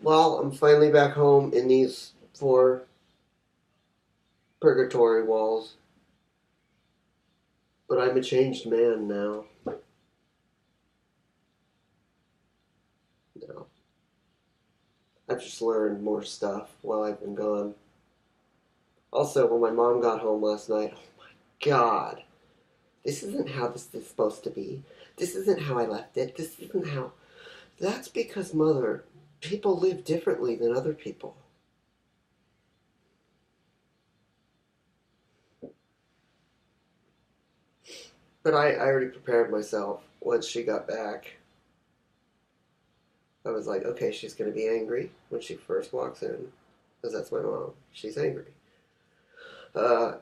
Well, I'm finally back home in these four purgatory walls, but I'm a changed man now. No, I've just learned more stuff while I've been gone. Also, when my mom got home last night, oh my god, this isn't how this is supposed to be. This isn't how I left it. This isn't how. That's because, Mother, people live differently than other people. But I already prepared myself once she got back. I was like, okay, she's going to be angry when she first walks in, because that's my mom. She's angry. Uh,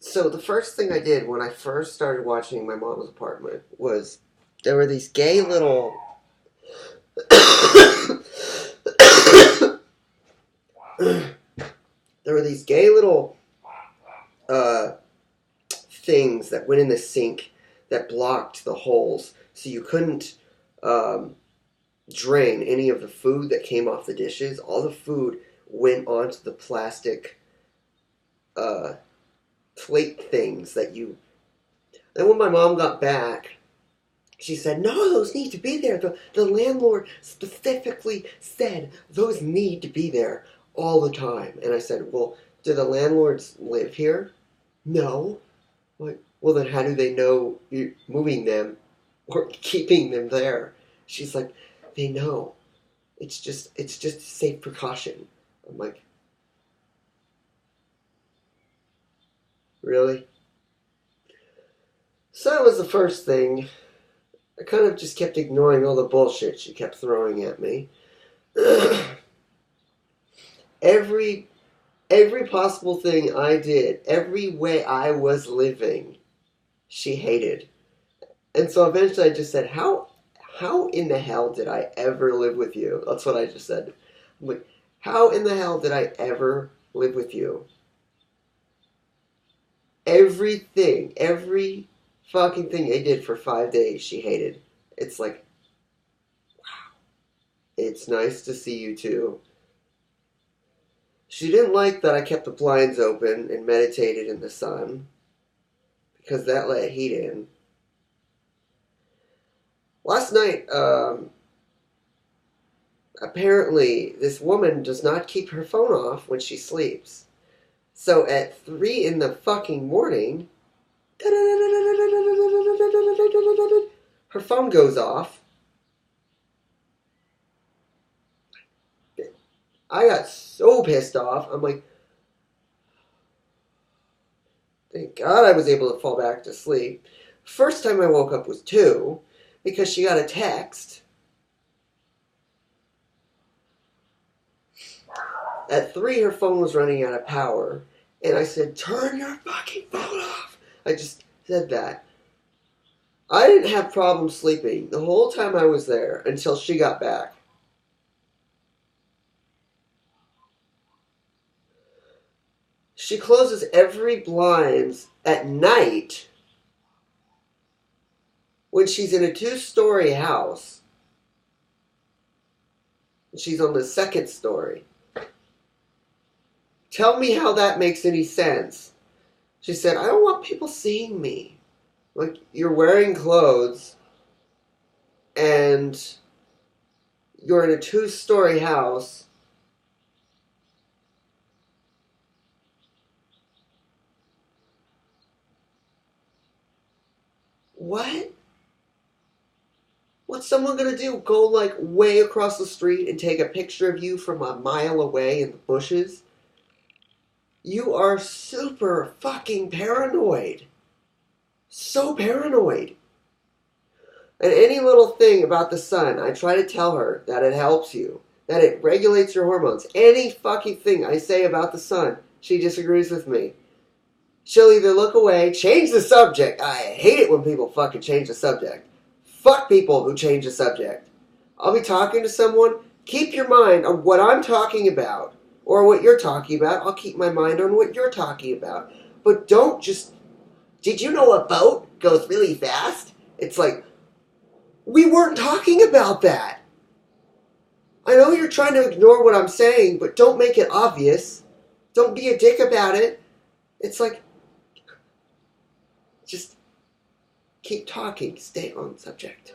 so the first thing I did when I first started watching my mom's apartment was there were these gay little there were these gay little uh, things that went in the sink that blocked the holes, so you couldn't drain any of the food that came off the dishes. All the food went onto the plastic uh, plate things that you. And when my mom got back, she said, "No, those need to be there. The landlord specifically said those need to be there all the time." And I said, "Well, do the landlords live here?" "No." Like, well, then how do they know you're moving them or keeping them there? She's like, "They know. It's just a safe precaution." I'm like, really? So that was the first thing. I kind of just kept ignoring all the bullshit she kept throwing at me. every every possible thing I did, every way I was living, she hated. And so eventually I just said, how in the hell did I ever live with you? That's what I just said. I'm like, how in the hell did I ever live with you? Everything, every fucking thing I did for 5 days, she hated. It's like, it's nice to see you too. She didn't like that I kept the blinds open and meditated in the sun because that let heat in. Last night, apparently, this woman does not keep her phone off when she sleeps. So at 3 in the fucking morning, her phone goes off. I got so pissed off. I'm like, thank God I was able to fall back to sleep. First time I woke up was 2 because she got a text. At 3, her phone was running out of power. And I said, turn your fucking phone off. I just said that. I didn't have problems sleeping the whole time I was there until she got back. She closes every blinds at night when she's in a 2-story house. She's on the 2nd story. Tell me how that makes any sense. She said, I don't want people seeing me. Like, you're wearing clothes and you're in a 2-story house. What? What's someone gonna do? Go like way across the street and take a picture of you from a mile away in the bushes? You are super fucking paranoid. So paranoid. And any little thing about the sun, I try to tell her that it helps you, that it regulates your hormones. Any fucking thing I say about the sun, she disagrees with me. She'll either look away, change the subject. I hate it when people fucking change the subject. Fuck people who change the subject. I'll be talking to someone. Keep your mind on what I'm talking about or what you're talking about. I'll keep my mind on what you're talking about. But don't just... Did you know a boat goes really fast? It's like, we weren't talking about that. I know you're trying to ignore what I'm saying, but don't make it obvious. Don't be a dick about it. It's like, just keep talking. Stay on subject.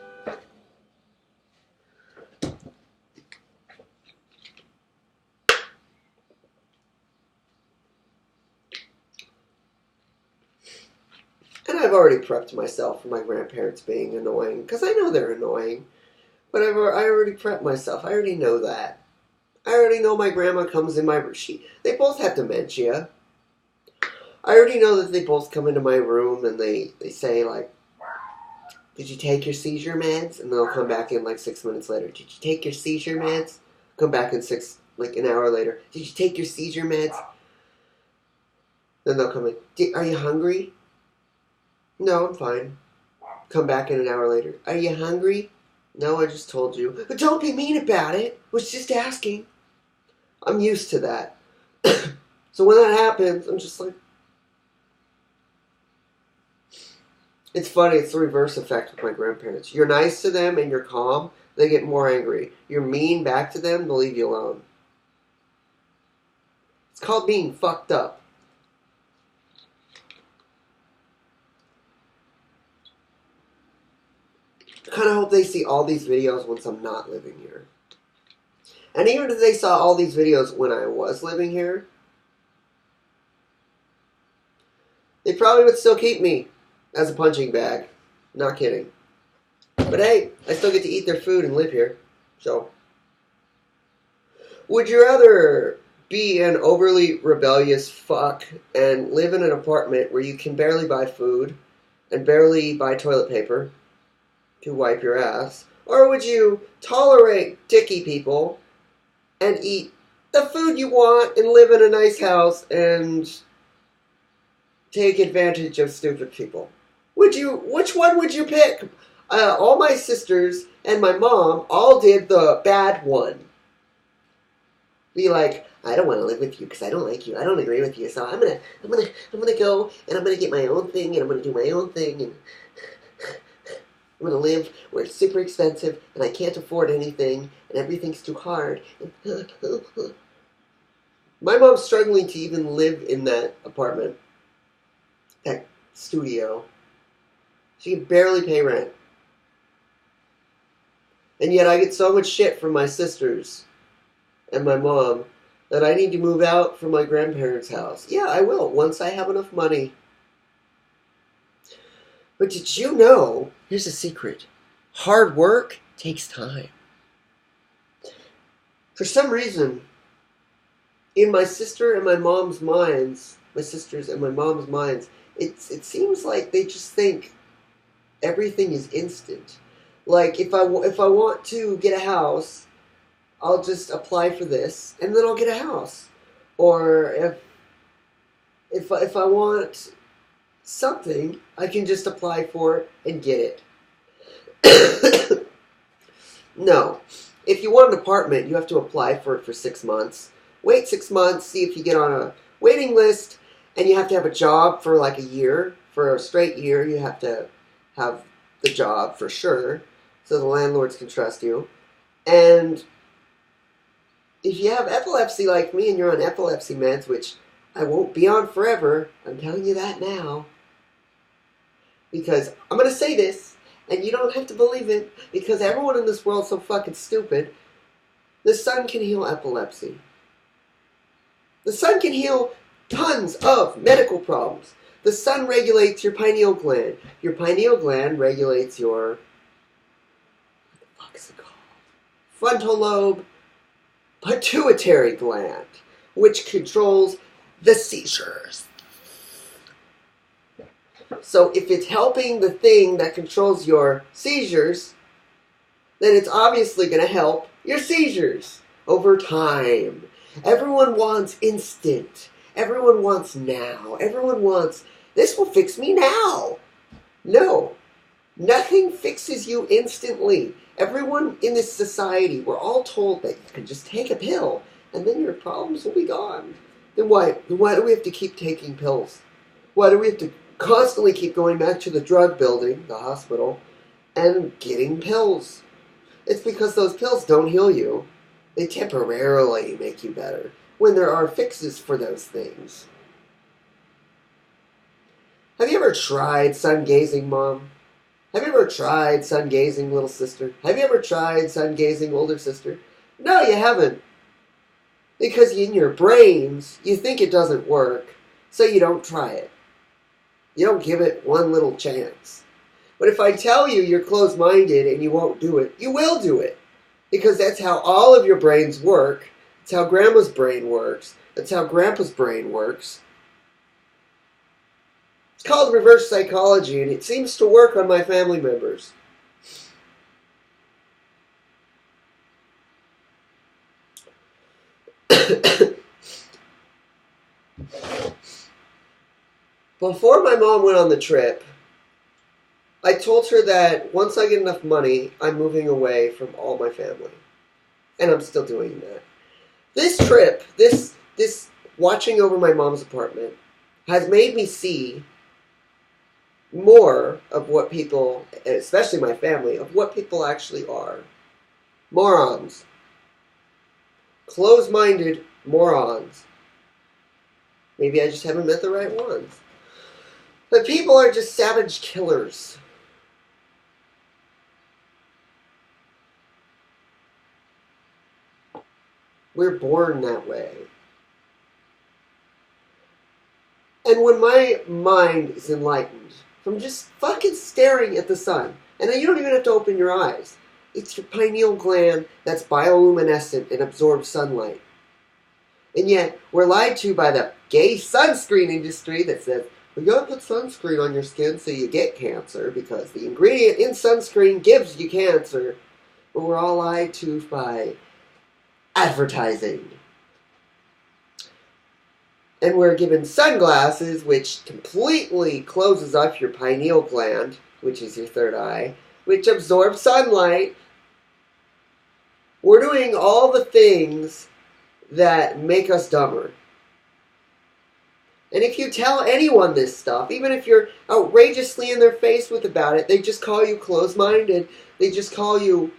And I've already prepped myself for my grandparents being annoying, because I know they're annoying. But I already prepped myself. I already know that. I already know my grandma comes in my room. They both have dementia. I already know that they both come into my room and they say, like, did you take your seizure meds? And they'll come back in like 6 minutes later. Did you take your seizure meds? Come back in an hour later. Did you take your seizure meds? Then they'll come in. Are you hungry? No, I'm fine. Come back in an hour later. Are you hungry? No, I just told you. But don't be mean about it. I was just asking. I'm used to that. So when that happens, I'm just like... It's funny, it's the reverse effect with my grandparents. You're nice to them and you're calm, they get more angry. You're mean back to them, they'll leave you alone. It's called being fucked up. I kind of hope they see all these videos once I'm not living here. And even if they saw all these videos when I was living here, they probably would still keep me as a punching bag. Not kidding. But hey, I still get to eat their food and live here. So, would you rather be an overly rebellious fuck and live in an apartment where you can barely buy food and barely buy toilet paper to wipe your ass? Or would you tolerate dicky people and eat the food you want and live in a nice house and take advantage of stupid people? Which one would you pick? All my sisters and my mom all did the bad one. Be like, I don't want to live with you because I don't like you. I don't agree with you. So I'm gonna go and I'm gonna get my own thing and I'm gonna do my own thing and I'm gonna live where it's super expensive and I can't afford anything and everything's too hard. My mom's struggling to even live in that apartment, that studio. She can barely pay rent. And yet I get so much shit from my sisters and my mom that I need to move out from my grandparents' house. Yeah, I will, once I have enough money. But did you know, here's a secret, hard work takes time. For some reason, in my sister and my mom's minds, my sisters and my mom's minds, it seems like they just think everything is instant. Like, if I want to get a house, I'll just apply for this, and then I'll get a house. Or if I want something, I can just apply for it and get it. No. If you want an apartment, you have to apply for it for 6 months. Wait 6 months, see if you get on a waiting list, and you have to have a job for like a year. For a straight year, you have to have the job for sure, so the landlords can trust you. And if you have epilepsy like me and you're on epilepsy meds, which I won't be on forever, I'm telling you that now, because I'm going to say this, and you don't have to believe it, because everyone in this world's so fucking stupid. The sun can heal epilepsy. The sun can heal tons of medical problems. The sun regulates your pineal gland. Your pineal gland regulates your, what the fuck is it called? Frontal lobe, pituitary gland, which controls the seizures. So if it's helping the thing that controls your seizures, then it's obviously going to help your seizures over time. Everyone wants instant. Everyone wants now. Everyone wants, this will fix me now. No. Nothing fixes you instantly. Everyone in this society, we're all told that you can just take a pill and then your problems will be gone. Then why do we have to keep taking pills? Why do we have to constantly keep going back to the drug building, the hospital, and getting pills? It's because those pills don't heal you. They temporarily make you better when there are fixes for those things. Have you ever tried sun gazing, Mom? Have you ever tried sun gazing, little sister? Have you ever tried sun gazing, older sister? No, you haven't. Because in your brains, you think it doesn't work, so you don't try it. You don't give it one little chance. But if I tell you you're closed-minded and you won't do it, you will do it. Because that's how all of your brains work. It's how Grandma's brain works. That's how Grandpa's brain works. It's called reverse psychology, and it seems to work on my family members. Before my mom went on the trip, I told her that once I get enough money, I'm moving away from all my family. And I'm still doing that. This trip, this watching over my mom's apartment, has made me see more of what people, especially my family, of what people actually are. Morons. Closed-minded morons. Maybe I just haven't met the right ones. But people are just savage killers. We're born that way. And when my mind is enlightened from just fucking staring at the sun, and then you don't even have to open your eyes. It's your pineal gland that's bioluminescent and absorbs sunlight. And yet, we're lied to by the gay sunscreen industry that says, we gotta put sunscreen on your skin so you get cancer because the ingredient in sunscreen gives you cancer. But we're all lied to by advertising. And we're given sunglasses, which completely closes up your pineal gland, which is your third eye, which absorbs sunlight. We're doing all the things that make us dumber. And if you tell anyone this stuff, even if you're outrageously in their face about it, they just call you closed-minded. They just call you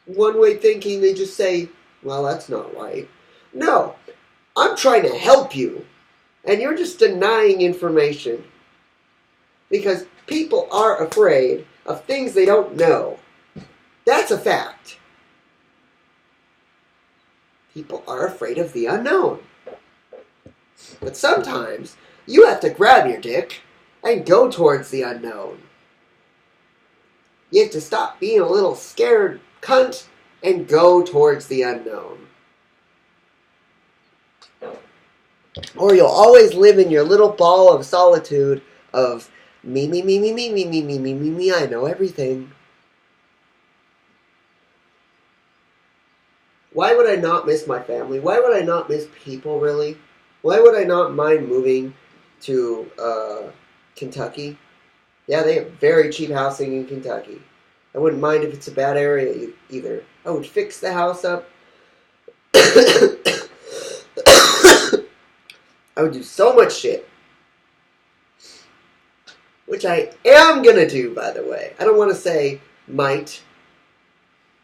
one-way thinking. They just say, well, that's not right. No, I'm trying to help you. And you're just denying information. Because people are afraid of things they don't know. That's a fact. People are afraid of the unknown. But sometimes, you have to grab your dick and go towards the unknown. You have to stop being a little scared cunt and go towards the unknown. Or you'll always live in your little ball of solitude of me, I know everything. Why would I not miss my family? Why would I not miss people, really? Why would I not mind moving to Kentucky? Yeah, they have very cheap housing in Kentucky. I wouldn't mind if it's a bad area either. I would fix the house up. I would do so much shit. Which I am going to do, by the way. I don't want to say might.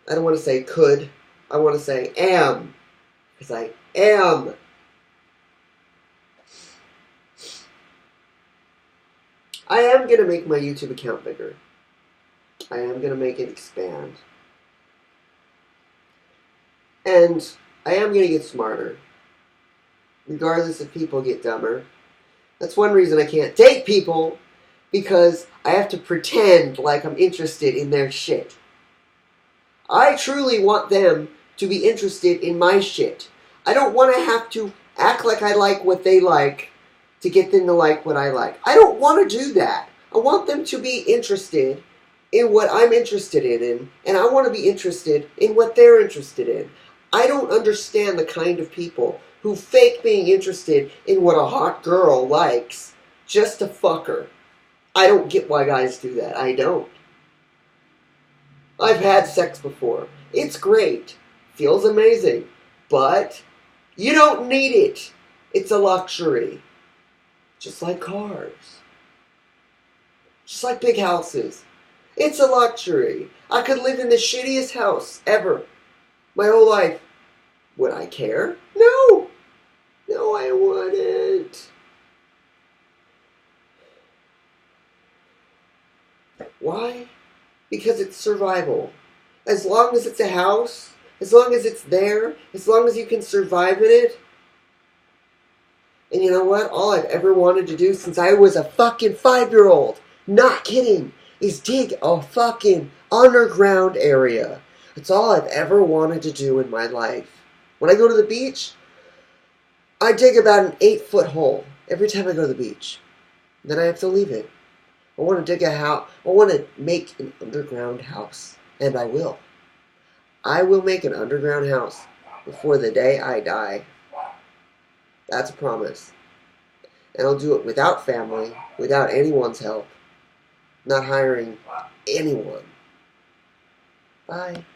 I don't want to say could. I want to say am. Because I am. I am going to make my YouTube account bigger. I am going to make it expand. And I am going to get smarter. Regardless if people get dumber. That's one reason I can't date people. Because I have to pretend like I'm interested in their shit. I truly want them to be interested in my shit. I don't want to have to act like I like what they like to get them to like what I like. I don't want to do that. I want them to be interested in what I'm interested in, and I want to be interested in what they're interested in. I don't understand the kind of people who fake being interested in what a hot girl likes just to fuck her. I don't get why guys do that. I don't. I've had sex before. It's great. Feels amazing. But you don't need it. It's a luxury. Just like cars. Just like big houses. It's a luxury. I could live in the shittiest house ever. My whole life. Would I care? No! No, I wouldn't. Why? Because it's survival. As long as it's a house, as long as it's there, as long as you can survive in it. And you know what? All I've ever wanted to do since I was a fucking 5-year-old, not kidding, is dig a fucking underground area. It's all I've ever wanted to do in my life. When I go to the beach, I dig about an 8-foot hole every time I go to the beach. Then I have to leave it. I want to dig a house. I want to make an underground house. And I will. I will make an underground house before the day I die. That's a promise. And I'll do it without family, without anyone's help. Not hiring anyone. Bye.